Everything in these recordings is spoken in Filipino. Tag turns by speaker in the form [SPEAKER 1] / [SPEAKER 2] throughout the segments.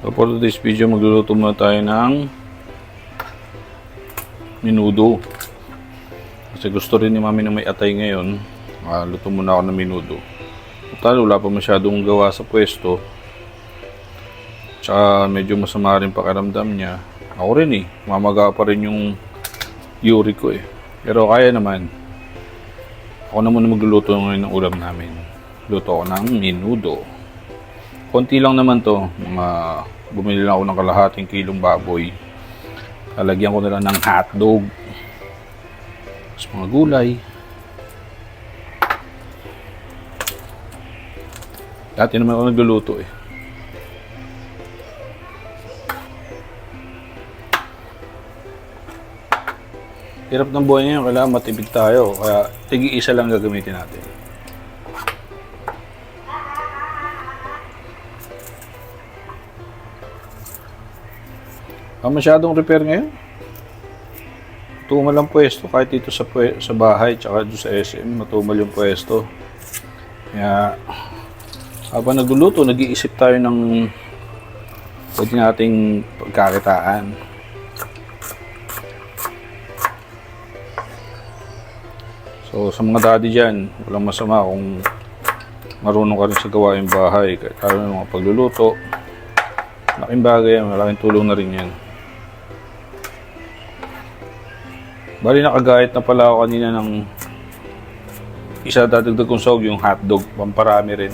[SPEAKER 1] So for today's video, magluluto muna tayo ng menudo. Kasi gusto rin ni mami na may atay ngayon. Luto muna ako ng menudo. Total, wala pa masyadong gawa sa pwesto. Tsaka medyo masama rin pakiramdam niya. Ako rin mamaga pa rin yung uric ko Pero kaya naman. Ako na muna magluluto ngayon ng ulam namin. Luto ako ng menudo. Konti lang naman to. Bumili lang ako ng kalahating kilong baboy. Lalagyan ko na lang ng hotdog. Tapos mga gulay. Dati naman ako nagluluto Hirap ng buhay ngayon, kailangan matipid tayo. Kaya tigi-isa lang gagamitin natin. Masyadong repair ngayon. Matumal ang pwesto kahit dito sa bahay tsaka dito sa SM, matumal yung pwesto. Kaya habang nagluluto, nag-iisip tayo ng pwede nating pagkakitaan. So sa mga daddy dyan, walang masama kung marunong ka rin sa gawaing bahay. Kahit tayo ng mga pagluluto, malaking bagay yan, malaking tulong na rin yan. Bali nakagayat na pala ako kanina ng isa dadagdag kong sahog, yung hotdog, pamparami rin.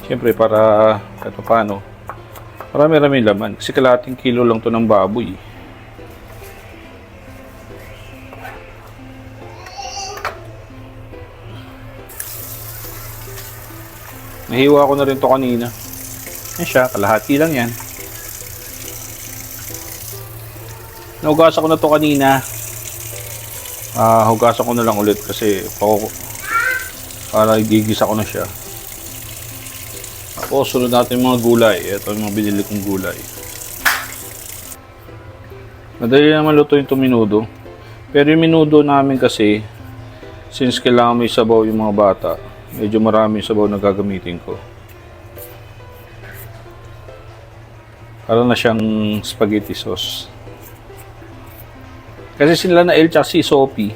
[SPEAKER 1] Siyempre para kahit paano, marami-rami laman. Kasi kalahating kilo lang to ng baboy. Nahiwa ko na rin to kanina. Yan siya, kalahati lang yan. Nahugasan ko na to kanina. Hugasan ko na lang ulit kasi para igigisa ko na siya. Tapos sunod natin mga gulay. Ito yung mga binili kong gulay. Madali naman lutuin itong menudo. Pero yung menudo namin kasi, since kailangan may sabaw yung mga bata, medyo marami sabaw na gagamitin ko. Para na siyang spaghetti sauce. Kasi sila na El tsaka si Sophie,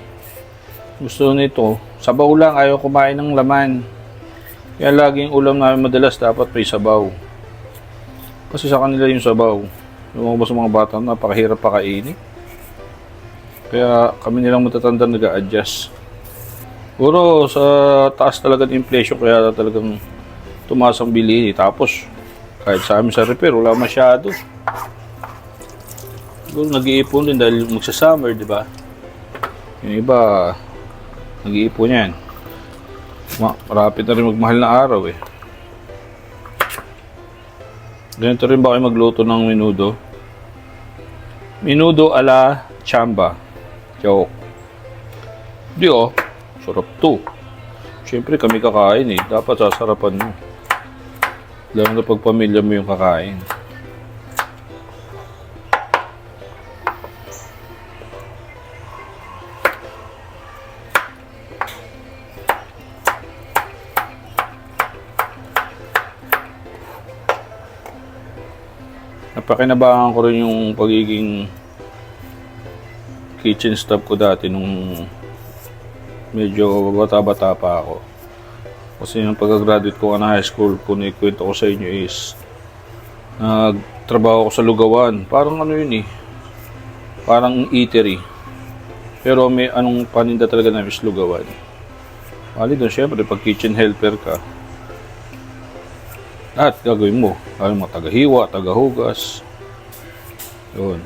[SPEAKER 1] gusto nito, sabaw lang, ayaw kumain ng laman. Kaya laging ulam namin madalas dapat may sabaw. Kasi sa kanila yung sabaw. Yung mga bata, napakahirap pakainin. Kaya kami nilang matatanda nag-a-adjust. Puro sa taas talaga ng inflation, kaya talagang tumaas ang bilihin. Tapos, kahit sa amin sa repair, wala masyado. Siguro nag-iipon din dahil magsa-summer, di ba? Yung iba, nag-iipon yan. Marapit na rin magmahal na araw Ganito rin ba kayo magluto ng menudo? Menudo ala chamba. Joke. Di sarap to. Siyempre kami kakain dapat sasarapan mo. Lalo na pag pamilya mo yung kakain. Napakinabangan ko rin yung pagiging kitchen staff ko dati nung medyo bata-bata pa ako. Kasi yung pagka-graduate ko na high school, kung ikwento ko sa inyo is nagtrabaho ko sa lugawan. Parang parang eatery. Pero may anong paninda talaga na is lugawan. Bali doon, syempre, pag kitchen helper ka, at gagawin mo. Kaya mga tagahiwa, tagahugas. Yun.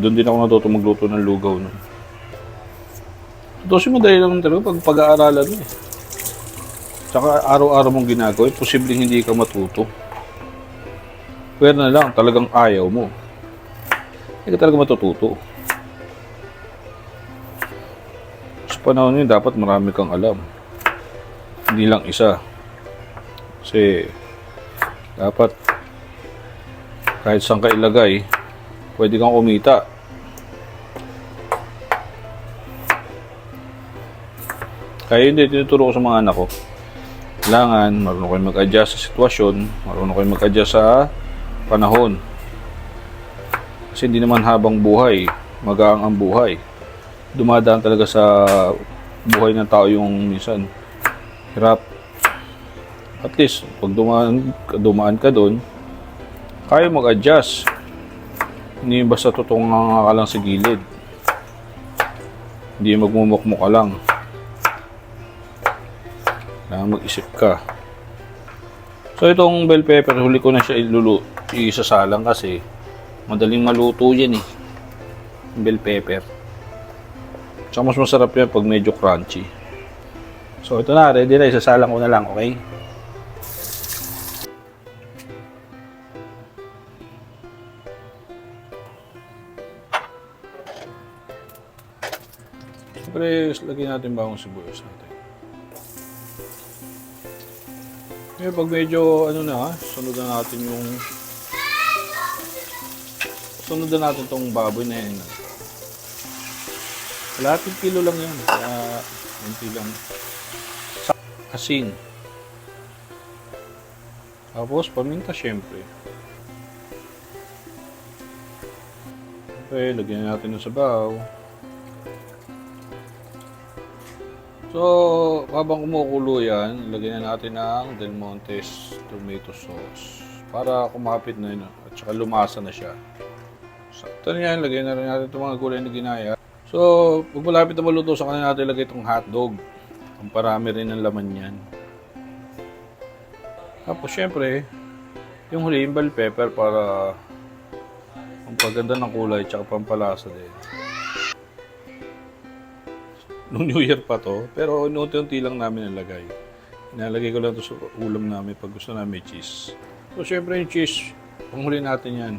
[SPEAKER 1] Doon din ako natuto magluto ng lugaw. Ito si madali lang talaga pag-aaralan mo Tsaka araw-araw mong ginagawa, posibleng hindi ka matuto. Pero na lang, talagang ayaw mo. Hindi ka talaga matututo. Sa panahon yun, dapat marami kang alam. Hindi lang isa. Kasi dapat kahit saan ka ilagay, pwede kang kumita. Kaya hindi, tinuturo ko sa mga anak ko. Kailangan marunong kayo mag-adjust sa sitwasyon, marunong kayo mag-adjust sa panahon. Kasi hindi naman habang buhay, magaang ang buhay. Dumadaan talaga sa buhay ng tao yung minsan hirap. At least, pag dumaan ka doon, kaya mag-adjust. Hindi basta tutungan ka lang sa gilid. Hindi magmumukmuk ka lang. Kailangan mag-isip ka. So itong bell pepper, huli ko na siya isasalang kasi madaling maluto yan eh. Bell pepper. Tsaka mas masarap yan pag medyo crunchy. So ito na, ready na. Isasalang ko na lang, okay? Siyempre, lagyan natin bawang sibuyas natin. Ngayon, pag medyo ano na, sunod na natin tong baboy na yan. Kalahating kilo lang yan. Kaya, konti lang. Asin. Tapos, paminta syempre. Okay, lagyan natin ng sabaw. So, habang kumukulo yan, lagyan na natin ng Del Monte's tomato sauce para kumapit na yun at saka lumasa na siya. Sakto na yan, lagyan na rin natin itong mga gulay na ginaya. So, pag malapit na maluto, sa kanila natin lagay itong hotdog. Ang parami rin ng laman yan. Tapos, syempre, yung huli, yung bell pepper para pampaganda ng kulay at saka pampalasa din. Noong New Year pa to, pero unti-unti lang namin nalagay. Inalagay ko lang to sa ulam namin pag gusto namin cheese. So, syempre yung cheese, panghuli natin yan.